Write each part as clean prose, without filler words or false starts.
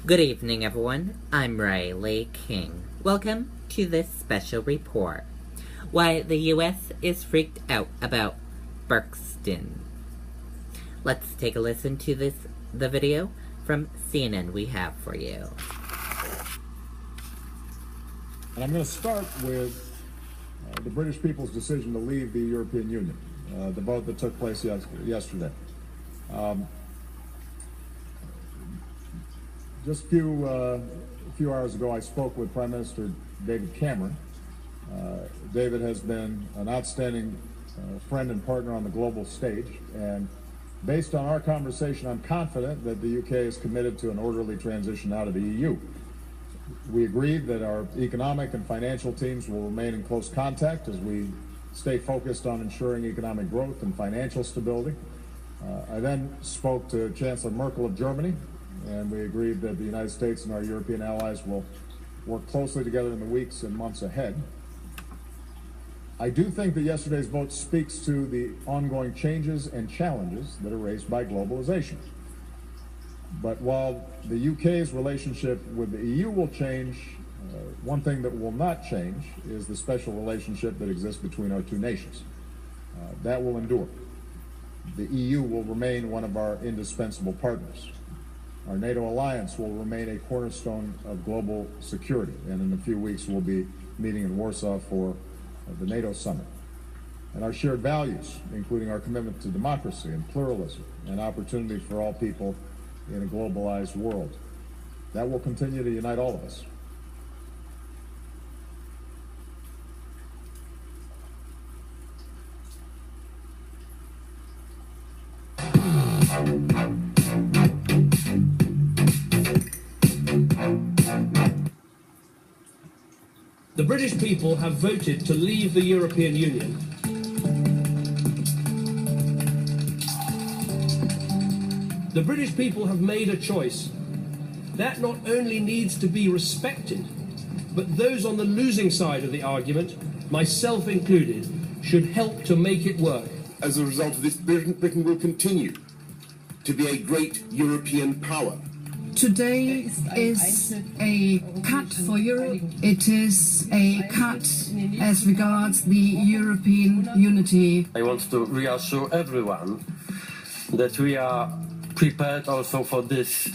Good evening, everyone. I'm Riley King. Welcome to this special report. Why the U.S. is freaked out about Brexit. Let's take a listen to the video from CNN we have for you. And I'm going to start with the British people's decision to leave the European Union, the vote that took place yesterday. Just a few hours ago, I spoke with Prime Minister David Cameron. David has been an outstanding friend and partner on the global stage, and based on our conversation, I'm confident that the UK is committed to an orderly transition out of the EU. We agreed that our economic and financial teams will remain in close contact as we stay focused on ensuring economic growth and financial stability. I then spoke to Chancellor Merkel of Germany, and we agreed that the United States and our European allies will work closely together in the weeks and months ahead. I do think that yesterday's vote speaks to the ongoing changes and challenges that are raised by globalization. But while the UK's relationship with the EU will change, one thing that will not change is the special relationship that exists between our two nations. That will endure. The EU will remain one of our indispensable partners. Our NATO alliance will remain a cornerstone of global security, and in a few weeks we'll be meeting in Warsaw for the NATO summit. And our shared values, including our commitment to democracy and pluralism and opportunity for all people in a globalized world, that will continue to unite all of us. The British people have voted to leave the European Union. The British people have made a choice. That not only needs to be respected, but those on the losing side of the argument, myself included, should help to make it work. As a result of this, Britain will continue to be a great European power. Today is a cut for Europe. It is a cut as regards the European unity. I want to reassure everyone that we are prepared also for this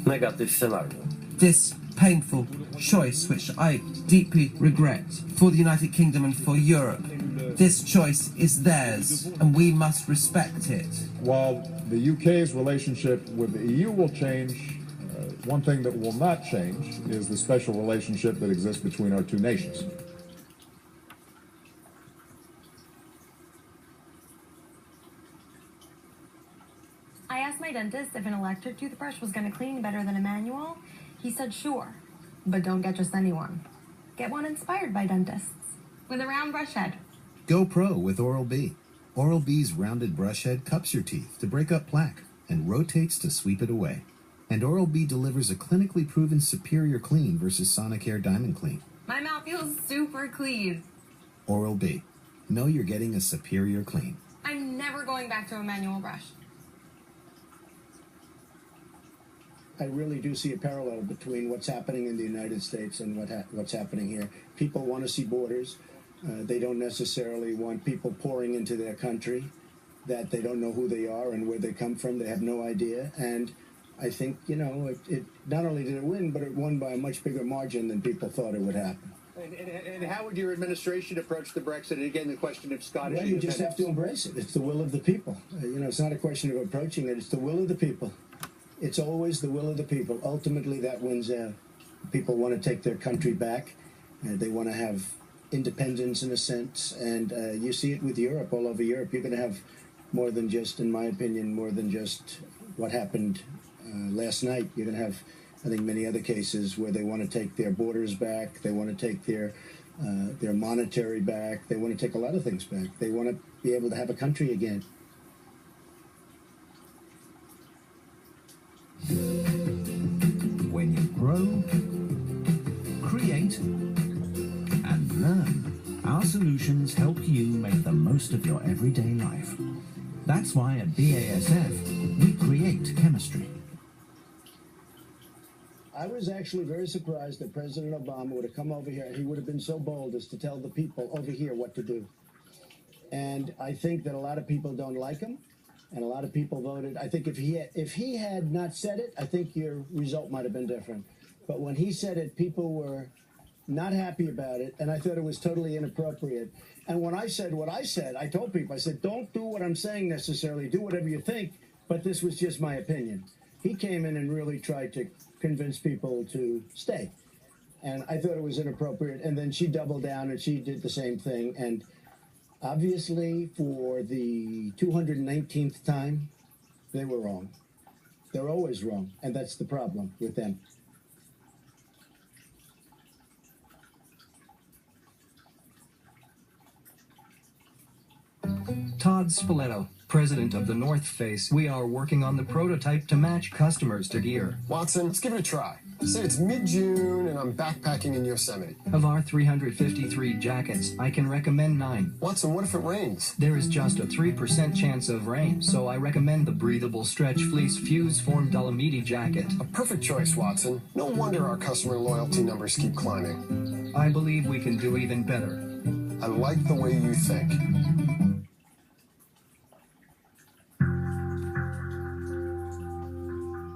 negative scenario. This painful choice, which I deeply regret for the United Kingdom and for Europe, this choice is theirs and we must respect it. While the UK's relationship with the EU will change, one thing that will not change is the special relationship that exists between our two nations. I asked my dentist if an electric toothbrush was going to clean better than a manual. He said sure, but don't get just anyone. Get one inspired by dentists with a round brush head. Go pro with Oral-B. Oral-B's rounded brush head cups your teeth to break up plaque and rotates to sweep it away. And Oral-B delivers a clinically proven superior clean versus Sonicare Diamond Clean. My mouth feels super clean. Oral-B. Know you're getting a superior clean. I'm never going back to a manual brush. I really do see a parallel between what's happening in the United States and what's happening here. People want to see borders. They don't necessarily want people pouring into their country that they don't know who they are and where they come from. They have no idea. And I think, it not only did it win, but it won by a much bigger margin than people thought it would happen. And how would your administration approach the Brexit? And again, the question of Scottish independence. You just have to embrace it. It's the will of the people. It's not a question of approaching it. It's the will of the people. It's always the will of the people. Ultimately, that wins out. People want to take their country back. They want to have independence in a sense. And you see it with Europe, all over Europe. You're going to have more than just, in my opinion, more than just what happened last night. You're going to have, I think, many other cases where they want to take their borders back. They want to take their monetary back. They want to take a lot of things back. They want to be able to have a country again. When you grow, create, and learn, our solutions help you make the most of your everyday life. That's why at BASF, we create chemistry. I was actually very surprised that President Obama would have come over here and he would have been so bold as to tell the people over here what to do. And I think that a lot of people don't like him, and a lot of people voted. I think if he had not said it, I think your result might have been different. But when he said it, people were not happy about it, and I thought it was totally inappropriate. And when I said what I said, I told people, I said, don't do what I'm saying necessarily, do whatever you think, but this was just my opinion. He came in and really tried to convince people to stay. And I thought it was inappropriate, and then she doubled down and she did the same thing. And obviously, for the 219th time, they were wrong. They're always wrong, and that's the problem with them. Todd Spoleto, president of the North Face. We are working on the prototype to match customers to gear. Watson, let's give it a try. Say it's mid-June and I'm backpacking in Yosemite. Of our 353 jackets, I can recommend 9. Watson, what if it rains? There is just a 3% chance of rain, so I recommend the breathable stretch fleece fuse form Dolomiti jacket. A perfect choice, Watson. No wonder our customer loyalty numbers keep climbing. I believe we can do even better. I like the way you think.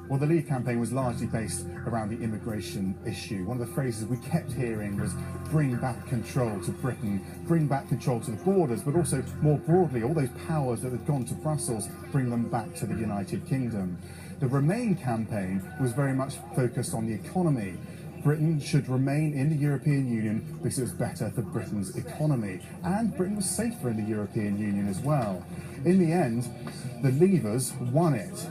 Well, the Leave campaign was largely based around the immigration issue. One of the phrases we kept hearing was bring back control to Britain, bring back control to the borders, but also more broadly, all those powers that had gone to Brussels, bring them back to the United Kingdom. The Remain campaign was very much focused on the economy. Britain should remain in the European Union because it was better for Britain's economy. And Britain was safer in the European Union as well. In the end, the Leavers won it.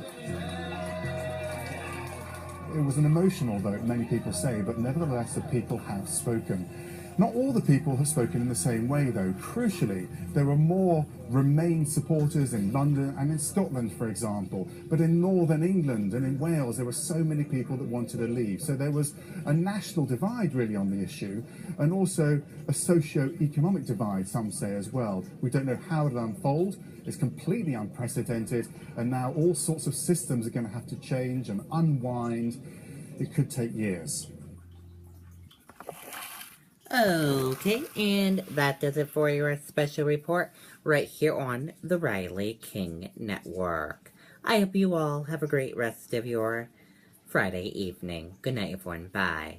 It was an emotional vote, many people say, but nevertheless the people have spoken. Not all the people have spoken in the same way, though. Crucially, there were more Remain supporters in London and in Scotland, for example. But in Northern England and in Wales, there were so many people that wanted to leave. So there was a national divide, really, on the issue, and also a socio-economic divide, some say, as well. We don't know how it'll unfold. It's completely unprecedented, and now all sorts of systems are going to have to change and unwind. It could take years. Okay, and that does it for your special report right here on the Riley King Network. I hope you all have a great rest of your Friday evening. Good night, everyone. Bye.